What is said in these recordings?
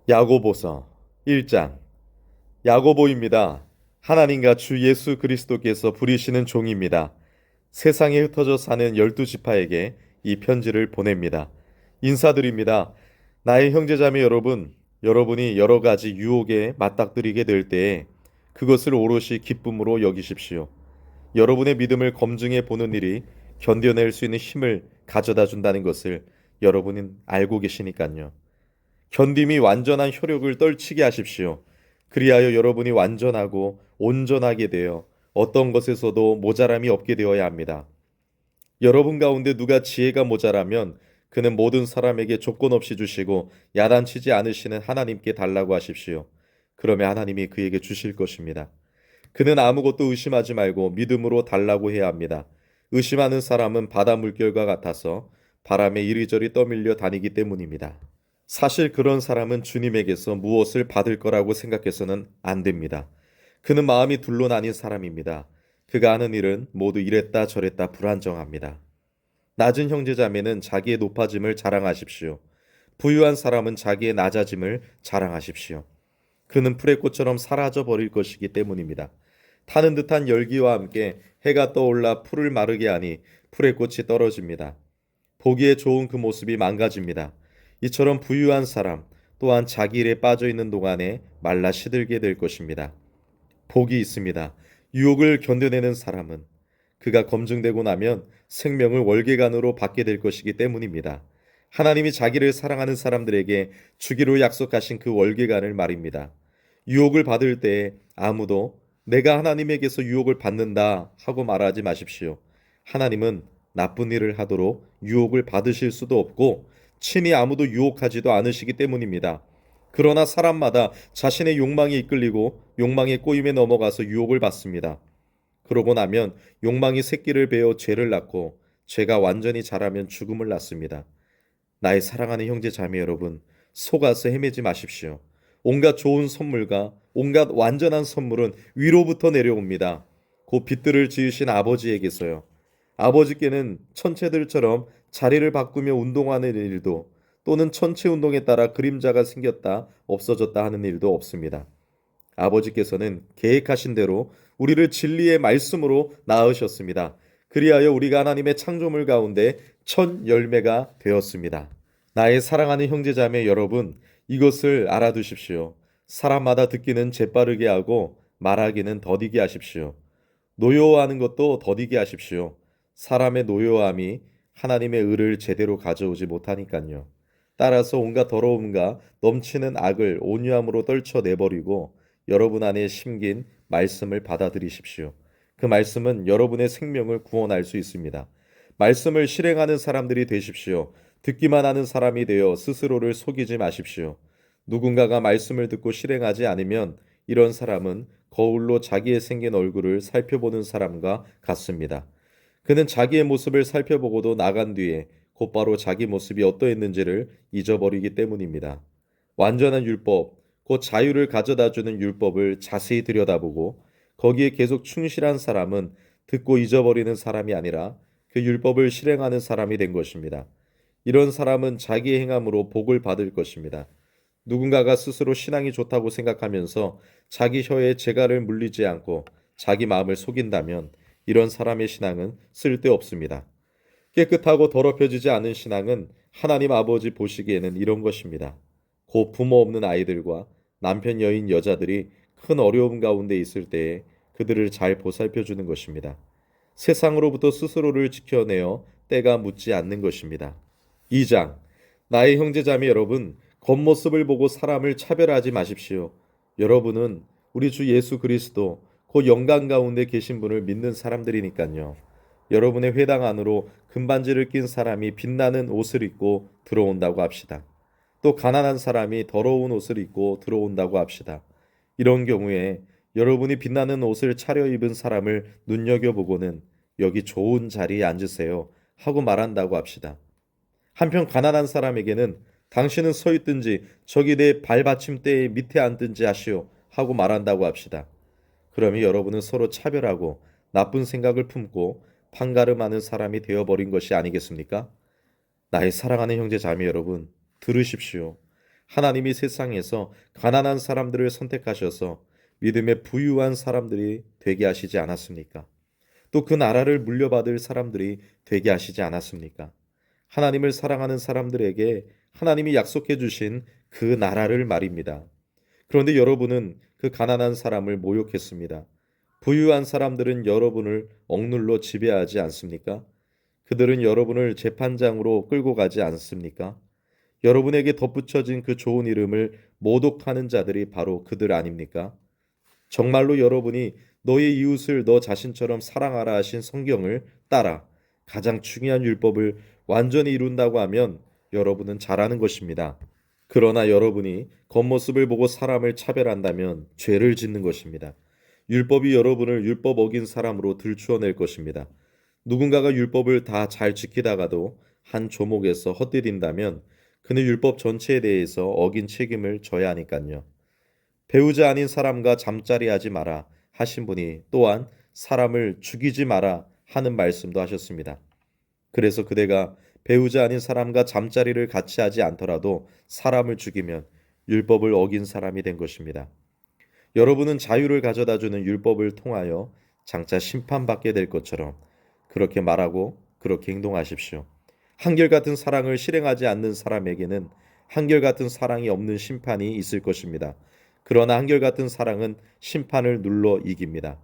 야고보서 1장. 야고보입니다. 하나님과 주 예수 그리스도께서 부리시는 종입니다. 세상에 흩어져 사는 12지파에게 이 편지를 보냅니다. 인사드립니다. 나의 형제자매 여러분, 여러분이 여러 가지 유혹에 맞닥뜨리게 될 때에 그것을 오롯이 기쁨으로 여기십시오. 여러분의 믿음을 검증해 보는 일이 견뎌낼 수 있는 힘을 가져다 준다는 것을 여러분은 알고 계시니까요. 견딤이 완전한 효력을 떨치게 하십시오. 그리하여 여러분이 완전하고 온전하게 되어 어떤 것에서도 모자람이 없게 되어야 합니다. 여러분 가운데 누가 지혜가 모자라면 그는 모든 사람에게 조건 없이 주시고 야단치지 않으시는 하나님께 달라고 하십시오. 그러면 하나님이 그에게 주실 것입니다. 그는 아무것도 의심하지 말고 믿음으로 달라고 해야 합니다. 의심하는 사람은 바다 물결과 같아서 바람에 이리저리 떠밀려 다니기 때문입니다. 사실 그런 사람은 주님에게서 무엇을 받을 거라고 생각해서는 안 됩니다. 그는 마음이 둘러나닌 사람입니다. 그가 하는 일은 모두 이랬다 저랬다 불안정합니다. 낮은 형제자매는 자기의 높아짐을 자랑하십시오. 부유한 사람은 자기의 낮아짐을 자랑하십시오. 그는 풀의 꽃처럼 사라져 버릴 것이기 때문입니다. 타는 듯한 열기와 함께 해가 떠올라 풀을 마르게 하니 풀의 꽃이 떨어집니다. 보기에 좋은 그 모습이 망가집니다. 이처럼 부유한 사람 또한 자기 일에 빠져 있는 동안에 말라 시들게 될 것입니다. 복이 있습니다. 유혹을 견뎌내는 사람은 그가 검증되고 나면 생명을 월계관으로 받게 될 것이기 때문입니다. 하나님이 자기를 사랑하는 사람들에게 주기로 약속하신 그 월계관을 말입니다. 유혹을 받을 때 아무도 내가 하나님에게서 유혹을 받는다 하고 말하지 마십시오. 하나님은 나쁜 일을 하도록 유혹을 받으실 수도 없고 친히 아무도 유혹하지도 않으시기 때문입니다. 그러나 사람마다 자신의 욕망에 이끌리고 욕망의 꼬임에 넘어가서 유혹을 받습니다. 그러고 나면 욕망이 새끼를 베어 죄를 낳고 죄가 완전히 자라면 죽음을 낳습니다. 나의 사랑하는 형제 자매 여러분, 속아서 헤매지 마십시오. 온갖 좋은 선물과 온갖 완전한 선물은 위로부터 내려옵니다. 곧 빛들을 지으신 아버지에게서요. 아버지께는 천체들처럼 자리를 바꾸며 운동하는 일도 또는 천체 운동에 따라 그림자가 생겼다 없어졌다 하는 일도 없습니다. 아버지께서는 계획하신 대로 우리를 진리의 말씀으로 낳으셨습니다. 그리하여 우리가 하나님의 창조물 가운데 첫 열매가 되었습니다. 나의 사랑하는 형제자매 여러분, 이것을 알아두십시오. 사람마다 듣기는 재빠르게 하고 말하기는 더디게 하십시오. 노여워하는 것도 더디게 하십시오. 사람의 노여함이 하나님의 의를 제대로 가져오지 못하니까요. 따라서 온갖 더러움과 넘치는 악을 온유함으로 떨쳐내버리고 여러분 안에 심긴 말씀을 받아들이십시오. 그 말씀은 여러분의 생명을 구원할 수 있습니다. 말씀을 실행하는 사람들이 되십시오. 듣기만 하는 사람이 되어 스스로를 속이지 마십시오. 누군가가 말씀을 듣고 실행하지 않으면 이런 사람은 거울로 자기의 생긴 얼굴을 살펴보는 사람과 같습니다. 그는 자기의 모습을 살펴보고도 나간 뒤에 곧바로 자기 모습이 어떠했는지를 잊어버리기 때문입니다. 완전한 율법, 곧 자유를 가져다주는 율법을 자세히 들여다보고 거기에 계속 충실한 사람은 듣고 잊어버리는 사람이 아니라 그 율법을 실행하는 사람이 된 것입니다. 이런 사람은 자기의 행함으로 복을 받을 것입니다. 누군가가 스스로 신앙이 좋다고 생각하면서 자기 혀에 재갈을 물리지 않고 자기 마음을 속인다면 이런 사람의 신앙은 쓸데없습니다. 깨끗하고 더럽혀지지 않은 신앙은 하나님 아버지 보시기에는 이런 것입니다. 곧 부모 없는 아이들과 남편 여인 여자들이 큰 어려움 가운데 있을 때에 그들을 잘 보살펴 주는 것입니다. 세상으로부터 스스로를 지켜내어 때가 묻지 않는 것입니다. 2장. 나의 형제자매 여러분, 겉모습을 보고 사람을 차별하지 마십시오. 여러분은 우리 주 예수 그리스도 곧 영광 가운데 계신 분을 믿는 사람들이니까요. 여러분의 회당 안으로 금반지를 낀 사람이 빛나는 옷을 입고 들어온다고 합시다. 또 가난한 사람이 더러운 옷을 입고 들어온다고 합시다. 이런 경우에 여러분이 빛나는 옷을 차려입은 사람을 눈여겨보고는 여기 좋은 자리에 앉으세요 하고 말한다고 합시다. 한편 가난한 사람에게는 당신은 서 있든지 저기 내 발받침대 밑에 앉든지 하시오 하고 말한다고 합시다. 그러면 여러분은 서로 차별하고 나쁜 생각을 품고 판가름하는 사람이 되어버린 것이 아니겠습니까? 나의 사랑하는 형제 자매 여러분, 들으십시오. 하나님이 세상에서 가난한 사람들을 선택하셔서 믿음의 부유한 사람들이 되게 하시지 않았습니까? 또 그 나라를 물려받을 사람들이 되게 하시지 않았습니까? 하나님을 사랑하는 사람들에게 하나님이 약속해 주신 그 나라를 말입니다. 그런데 여러분은 그 가난한 사람을 모욕했습니다. 부유한 사람들은 여러분을 억눌러 지배하지 않습니까? 그들은 여러분을 재판장으로 끌고 가지 않습니까? 여러분에게 덧붙여진 그 좋은 이름을 모독하는 자들이 바로 그들 아닙니까? 정말로 여러분이 너의 이웃을 너 자신처럼 사랑하라 하신 성경을 따라 가장 중요한 율법을 완전히 이룬다고 하면 여러분은 잘하는 것입니다. 그러나 여러분이 겉모습을 보고 사람을 차별한다면 죄를 짓는 것입니다. 율법이 여러분을 율법 어긴 사람으로 들추어낼 것입니다. 누군가가 율법을 다 잘 지키다가도 한 조목에서 헛디딘다면 그는 율법 전체에 대해서 어긴 책임을 져야 하니까요. 배우자 아닌 사람과 잠자리하지 마라 하신 분이 또한 사람을 죽이지 마라 하는 말씀도 하셨습니다. 그래서 그대가 배우자 아닌 사람과 잠자리를 같이 하지 않더라도 사람을 죽이면 율법을 어긴 사람이 된 것입니다. 여러분은 자유를 가져다주는 율법을 통하여 장차 심판받게 될 것처럼 그렇게 말하고 그렇게 행동하십시오. 한결같은 사랑을 실행하지 않는 사람에게는 한결같은 사랑이 없는 심판이 있을 것입니다. 그러나 한결같은 사랑은 심판을 눌러 이깁니다.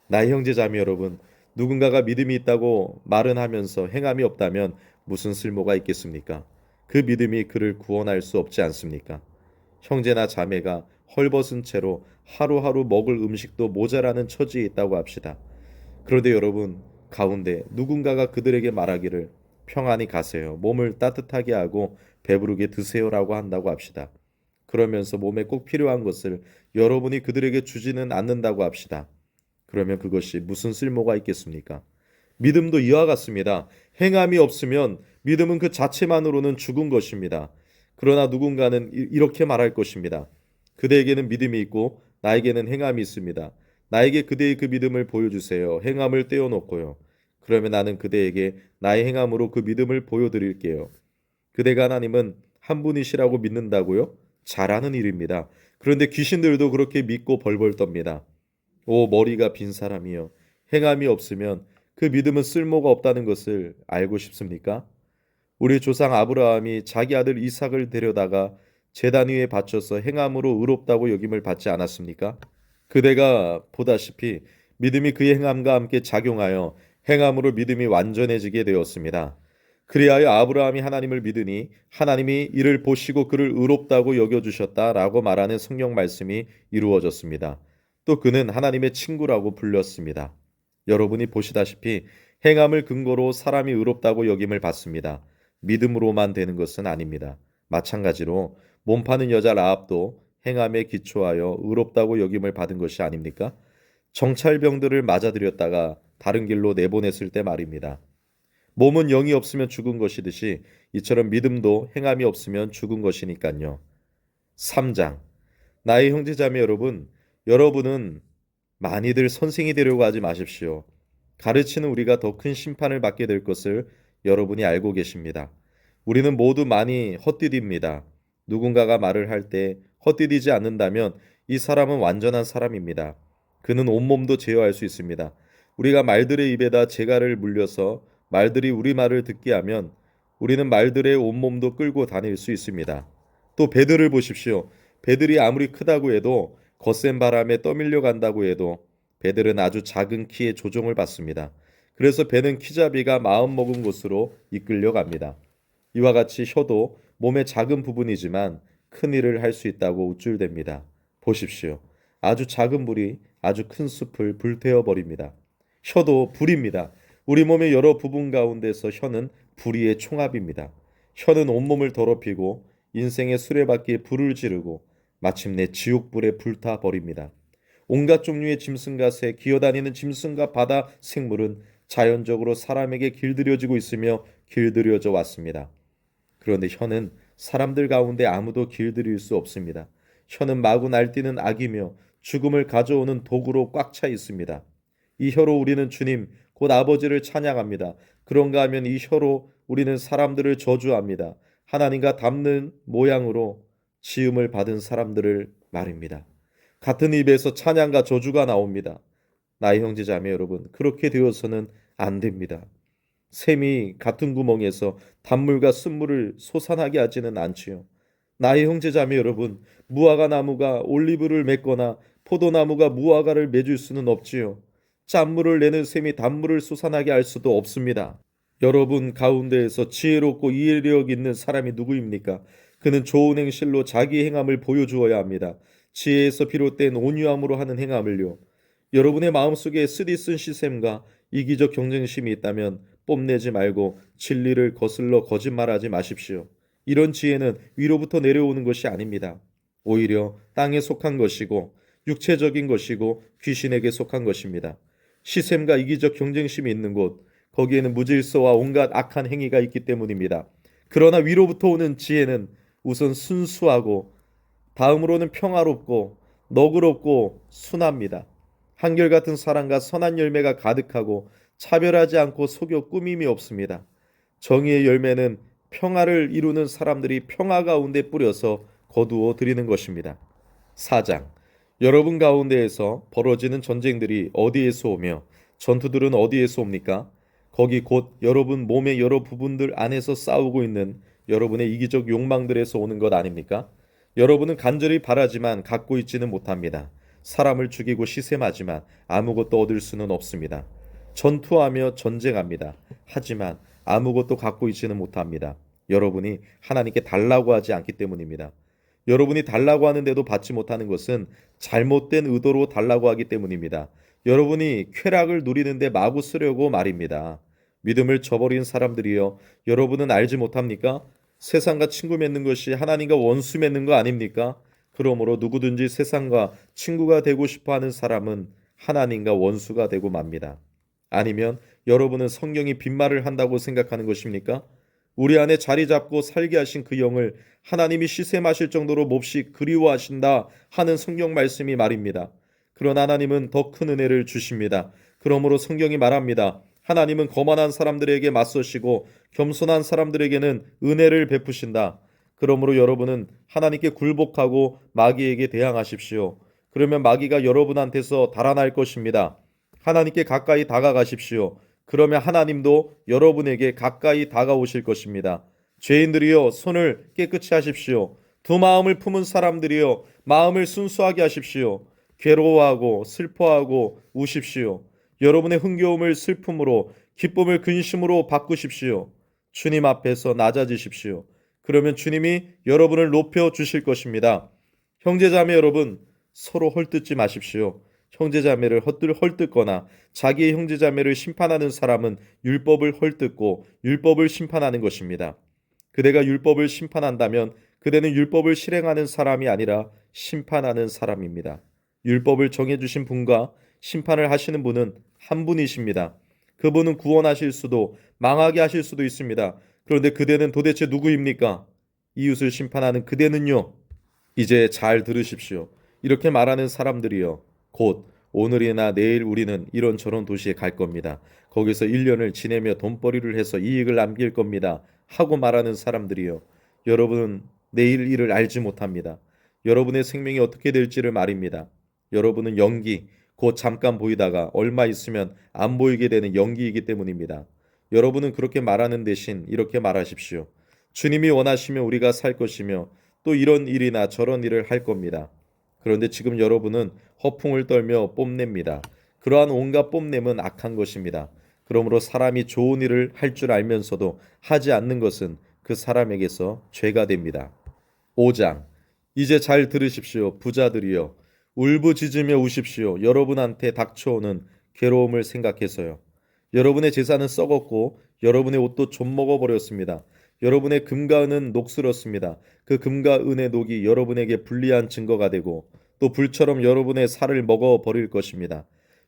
나의 형제자매 여러분, 누군가가 믿음이 있다고 말은 하면서 행함이 없다면 무슨 쓸모가 있겠습니까? 그 믿음이 그를 구원할 수 없지 않습니까? 형제나 자매가 헐벗은 채로 하루하루 먹을 음식도 모자라는 처지에 있다고 합시다. 그런데 여러분 가운데 누군가가 그들에게 말하기를 평안히 가세요. 몸을 따뜻하게 하고 배부르게 드세요라고 한다고 합시다. 그러면서 몸에 꼭 필요한 것을 여러분이 그들에게 주지는 않는다고 합시다. 그러면 그것이 무슨 쓸모가 있겠습니까? 믿음도 이와 같습니다. 행함이 없으면 믿음은 그 자체만으로는 죽은 것입니다. 그러나 누군가는 이렇게 말할 것입니다. 그대에게는 믿음이 있고 나에게는 행함이 있습니다. 나에게 그대의 그 믿음을 보여주세요. 행함을 떼어놓고요. 그러면 나는 그대에게 나의 행함으로 그 믿음을 보여드릴게요. 그대가 하나님은 한 분이시라고 믿는다고요? 잘하는 일입니다. 그런데 귀신들도 그렇게 믿고 벌벌 떱니다. 오 머리가 빈 사람이여, 행함이 없으면 그 믿음은 쓸모가 없다는 것을 알고 싶습니까? 우리 조상 아브라함이 자기 아들 이삭을 데려다가 제단 위에 바쳐서 행함으로 의롭다고 여김을 받지 않았습니까? 그대가 보다시피 믿음이 그의 행함과 함께 작용하여 행함으로 믿음이 완전해지게 되었습니다. 그리하여 아브라함이 하나님을 믿으니 하나님이 이를 보시고 그를 의롭다고 여겨주셨다라고 말하는 성경 말씀이 이루어졌습니다. 또 그는 하나님의 친구라고 불렸습니다. 여러분이 보시다시피 행함을 근거로 사람이 의롭다고 여김을 받습니다. 믿음으로만 되는 것은 아닙니다. 마찬가지로 몸 파는 여자 라합도 행함에 기초하여 의롭다고 여김을 받은 것이 아닙니까? 정찰병들을 맞아들였다가 다른 길로 내보냈을 때 말입니다. 몸은 영이 없으면 죽은 것이듯이 이처럼 믿음도 행함이 없으면 죽은 것이니까요. 3장. 나의 형제자매 여러분, 여러분은 많이들 선생이 되려고 하지 마십시오. 가르치는 우리가 더 큰 심판을 받게 될 것을 여러분이 알고 계십니다. 우리는 모두 많이 헛디딥니다. 누군가가 말을 할 때 헛디디지 않는다면 이 사람은 완전한 사람입니다. 그는 온몸도 제어할 수 있습니다. 우리가 말들의 입에다 재갈을 물려서 말들이 우리 말을 듣게 하면 우리는 말들의 온몸도 끌고 다닐 수 있습니다. 또 배들을 보십시오. 배들이 아무리 크다고 해도 거센 바람에 떠밀려 간다고 해도 배들은 아주 작은 키에 조종을 받습니다. 그래서 배는 키잡이가 마음먹은 곳으로 이끌려 갑니다. 이와 같이 혀도 몸의 작은 부분이지만 큰 일을 할 수 있다고 우쭐댑니다. 보십시오. 아주 작은 불이 아주 큰 숲을 불태워 버립니다. 혀도 불입니다. 우리 몸의 여러 부분 가운데서 혀는 불의의 총합입니다. 혀는 온몸을 더럽히고 인생의 수레바퀴에 불을 지르고 마침내 지옥불에 불타 버립니다. 온갖 종류의 짐승과 새, 기어다니는 짐승과 바다 생물은 자연적으로 사람에게 길들여지고 있으며 길들여져 왔습니다. 그런데 혀는 사람들 가운데 아무도 길들일 수 없습니다. 혀는 마구 날뛰는 악이며 죽음을 가져오는 도구로 꽉 차 있습니다. 이 혀로 우리는 주님, 곧 아버지를 찬양합니다. 그런가 하면 이 혀로 우리는 사람들을 저주합니다. 하나님과 닮는 모양으로 지음을 받은 사람들을 말입니다. 같은 입에서 찬양과 저주가 나옵니다. 나의 형제 자매 여러분, 그렇게 되어서는 안 됩니다. 샘이 같은 구멍에서 단물과 쓴물을 솟아나게 하지는 않지요. 나의 형제 자매 여러분, 무화과 나무가 올리브를 맺거나 포도나무가 무화과를 맺을 수는 없지요. 짠물을 내는 샘이 단물을 솟아나게 할 수도 없습니다. 여러분 가운데에서 지혜롭고 이해력 있는 사람이 누구입니까? 그는 좋은 행실로 자기 행함을 보여주어야 합니다. 지혜에서 비롯된 온유함으로 하는 행함을요. 여러분의 마음속에 쓰디쓴 시샘과 이기적 경쟁심이 있다면 뽐내지 말고 진리를 거슬러 거짓말하지 마십시오. 이런 지혜는 위로부터 내려오는 것이 아닙니다. 오히려 땅에 속한 것이고 육체적인 것이고 귀신에게 속한 것입니다. 시샘과 이기적 경쟁심이 있는 곳, 거기에는 무질서와 온갖 악한 행위가 있기 때문입니다. 그러나 위로부터 오는 지혜는 우선 순수하고 다음으로는 평화롭고 너그럽고 순합니다. 한결같은 사랑과 선한 열매가 가득하고 차별하지 않고 속여 꾸밈이 없습니다. 정의의 열매는 평화를 이루는 사람들이 평화 가운데 뿌려서 거두어 드리는 것입니다. 4장. 여러분 가운데에서 벌어지는 전쟁들이 어디에서 오며 전투들은 어디에서 옵니까? 거기 곧 여러분 몸의 여러 부분들 안에서 싸우고 있는 여러분의 이기적 욕망들에서 오는 것 아닙니까? 여러분은 간절히 바라지만 갖고 있지는 못합니다. 사람을 죽이고 시샘하지만 아무것도 얻을 수는 없습니다. 전투하며 전쟁합니다. 하지만 아무것도 갖고 있지는 못합니다. 여러분이 하나님께 달라고 하지 않기 때문입니다. 여러분이 달라고 하는데도 받지 못하는 것은 잘못된 의도로 달라고 하기 때문입니다. 여러분이 쾌락을 누리는데 마구 쓰려고 말입니다. 믿음을 저버린 사람들이여, 여러분은 알지 못합니까? 세상과 친구 맺는 것이 하나님과 원수 맺는 거 아닙니까? 그러므로 누구든지 세상과 친구가 되고 싶어 하는 사람은 하나님과 원수가 되고 맙니다. 아니면 여러분은 성경이 빈말을 한다고 생각하는 것입니까? 우리 안에 자리 잡고 살게 하신 그 영을 하나님이 시샘하실 정도로 몹시 그리워하신다 하는 성경 말씀이 말입니다. 그러나 하나님은 더 큰 은혜를 주십니다. 그러므로 성경이 말합니다. 하나님은 거만한 사람들에게 맞서시고 겸손한 사람들에게는 은혜를 베푸신다. 그러므로 여러분은 하나님께 굴복하고 마귀에게 대항하십시오. 그러면 마귀가 여러분한테서 달아날 것입니다. 하나님께 가까이 다가가십시오. 그러면 하나님도 여러분에게 가까이 다가오실 것입니다. 죄인들이여, 손을 깨끗이 하십시오. 두 마음을 품은 사람들이여, 마음을 순수하게 하십시오. 괴로워하고 슬퍼하고 우십시오. 여러분의 흥겨움을 슬픔으로, 기쁨을 근심으로 바꾸십시오. 주님 앞에서 낮아지십시오. 그러면 주님이 여러분을 높여 주실 것입니다. 형제자매 여러분, 서로 헐뜯지 마십시오. 형제자매를 헐뜯거나 자기의 형제자매를 심판하는 사람은 율법을 헐뜯고 율법을 심판하는 것입니다. 그대가 율법을 심판한다면 그대는 율법을 실행하는 사람이 아니라 심판하는 사람입니다. 율법을 정해주신 분과 심판을 하시는 분은 한 분이십니다. 그분은 구원하실 수도 망하게 하실 수도 있습니다. 그런데 그대는 도대체 누구입니까? 이웃을 심판하는 그대는요. 이제 잘 들으십시오. 이렇게 말하는 사람들이요, 곧 오늘이나 내일 우리는 이런저런 도시에 갈 겁니다. 거기서 1년을 지내며 돈벌이를 해서 이익을 남길 겁니다. 하고 말하는 사람들이요, 여러분은 내일 일을 알지 못합니다. 여러분의 생명이 어떻게 될지를 말입니다. 여러분은 연기, 곧 잠깐 보이다가 얼마 있으면 안 보이게 되는 연기이기 때문입니다. 여러분은 그렇게 말하는 대신 이렇게 말하십시오. 주님이 원하시면 우리가 살 것이며 또 이런 일이나 저런 일을 할 겁니다. 그런데 지금 여러분은 허풍을 떨며 뽐냅니다. 그러한 온갖 뽐냄은 악한 것입니다. 그러므로 사람이 좋은 일을 할 줄 알면서도 하지 않는 것은 그 사람에게서 죄가 됩니다. 5장. 이제 잘 들으십시오. 부자들이여, 울부짖으며 우십시오. 여러분한테 닥쳐오는 괴로움을 생각해서요. 여러분의 재산은 썩었고 여러분의 옷도 좀 먹어버렸습니다. 여러분의 금과 은은 녹슬었습니다. 그 금과 은의 녹이 여러분에게 불리한 증거가 되고 또 불처럼 여러분의 살을 먹어버릴 것입니다.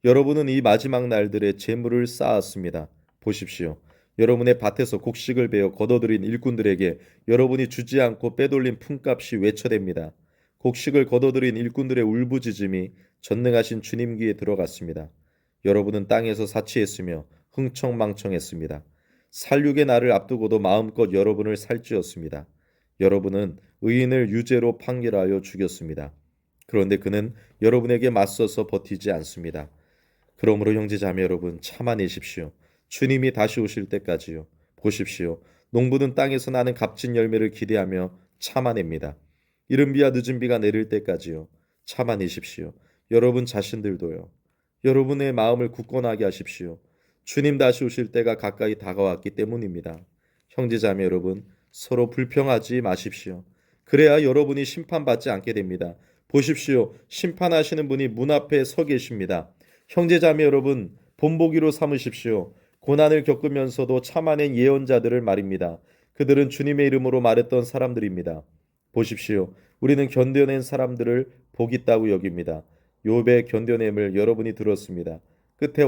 여러분은 이 마지막 날들의 재물을 쌓았습니다. 보십시오. 여러분의 밭에서 곡식을 베어 걷어들인 일꾼들에게 여러분이 주지 않고 빼돌린 품값이 외쳐댑니다. 곡식을 걷어들인 일꾼들의 울부짖음이 전능하신 주님 귀에 들어갔습니다. 여러분은 땅에서 사치했으며 흥청망청했습니다. 살육의 날을 앞두고도 마음껏 여러분을 살찌웠습니다. 여러분은 의인을 유죄로 판결하여 죽였습니다. 그런데 그는 여러분에게 맞서서 버티지 않습니다. 그러므로 형제자매 여러분, 참아내십시오. 주님이 다시 오실 때까지요. 보십시오. 농부는 땅에서 나는 값진 열매를 기대하며 참아냅니다. 이른 비와 늦은 비가 내릴 때까지요. 참아내십시오. 여러분 자신들도요. 여러분의 마음을 굳건하게 하십시오. 주님 다시 오실 때가 가까이 다가왔기 때문입니다. 형제자매 여러분, 서로 불평하지 마십시오. 그래야 여러분이 심판받지 않게 됩니다. 보십시오. 심판하시는 분이 문 앞에 서 계십니다. 형제자매 여러분, 본보기로 삼으십시오. 고난을 겪으면서도 참아낸 예언자들을 말입니다. 그들은 주님의 이름으로 말했던 사람들입니다. 보십시오. 우리는 견뎌낸 사람들을 복 있다고 여깁니다. 욥의 견뎌냄을 여러분이 들었습니다. 끝에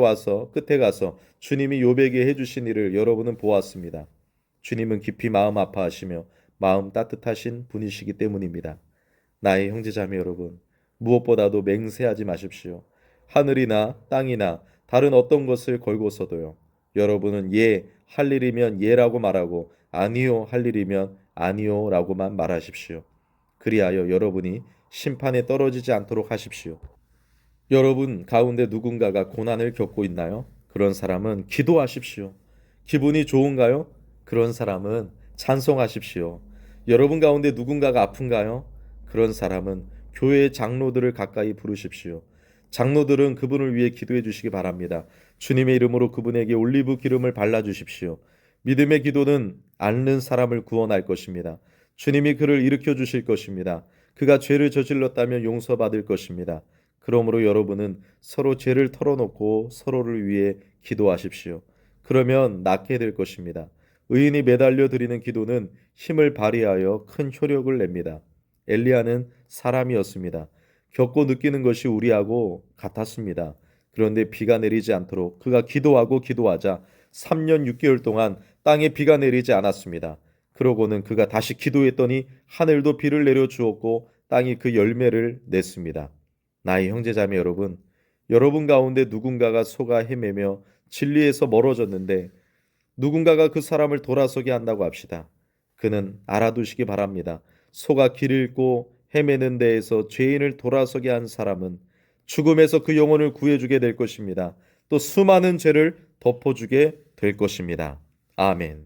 가서 주님이 욥에게 해주신 일을 여러분은 보았습니다. 주님은 깊이 마음 아파하시며 마음 따뜻하신 분이시기 때문입니다. 나의 형제자매 여러분, 무엇보다도 맹세하지 마십시오. 하늘이나 땅이나 다른 어떤 것을 걸고서도요. 여러분은 예, 할 일이면 예라고 말하고 아니요, 할 일이면 아니요 라고만 말하십시오. 그리하여 여러분이 심판에 떨어지지 않도록 하십시오. 여러분 가운데 누군가가 고난을 겪고 있나요? 그런 사람은 기도하십시오. 기분이 좋은가요? 그런 사람은 찬송하십시오. 여러분 가운데 누군가가 아픈가요? 그런 사람은 교회의 장로들을 가까이 부르십시오. 장로들은 그분을 위해 기도해 주시기 바랍니다. 주님의 이름으로 그분에게 올리브 기름을 발라 주십시오. 믿음의 기도는 앓는 사람을 구원할 것입니다. 주님이 그를 일으켜 주실 것입니다. 그가 죄를 저질렀다면 용서받을 것입니다. 그러므로 여러분은 서로 죄를 털어놓고 서로를 위해 기도하십시오. 그러면 낫게 될 것입니다. 의인이 매달려 드리는 기도는 힘을 발휘하여 큰 효력을 냅니다. 엘리야는 사람이었습니다. 겪고 느끼는 것이 우리하고 같았습니다. 그런데 비가 내리지 않도록 그가 기도하고 기도하자 3년 6개월 동안 땅에 비가 내리지 않았습니다. 그러고는 그가 다시 기도했더니 하늘도 비를 내려 주었고 땅이 그 열매를 냈습니다. 나의 형제자매 여러분, 여러분 가운데 누군가가 속아 헤매며 진리에서 멀어졌는데 누군가가 그 사람을 돌아서게 한다고 합시다. 그는 알아두시기 바랍니다. 속아 길 잃고 헤매는 데에서 죄인을 돌아서게 한 사람은 죽음에서 그 영혼을 구해주게 될 것입니다. 또 수많은 죄를 덮어주게 될 것입니다. 아멘.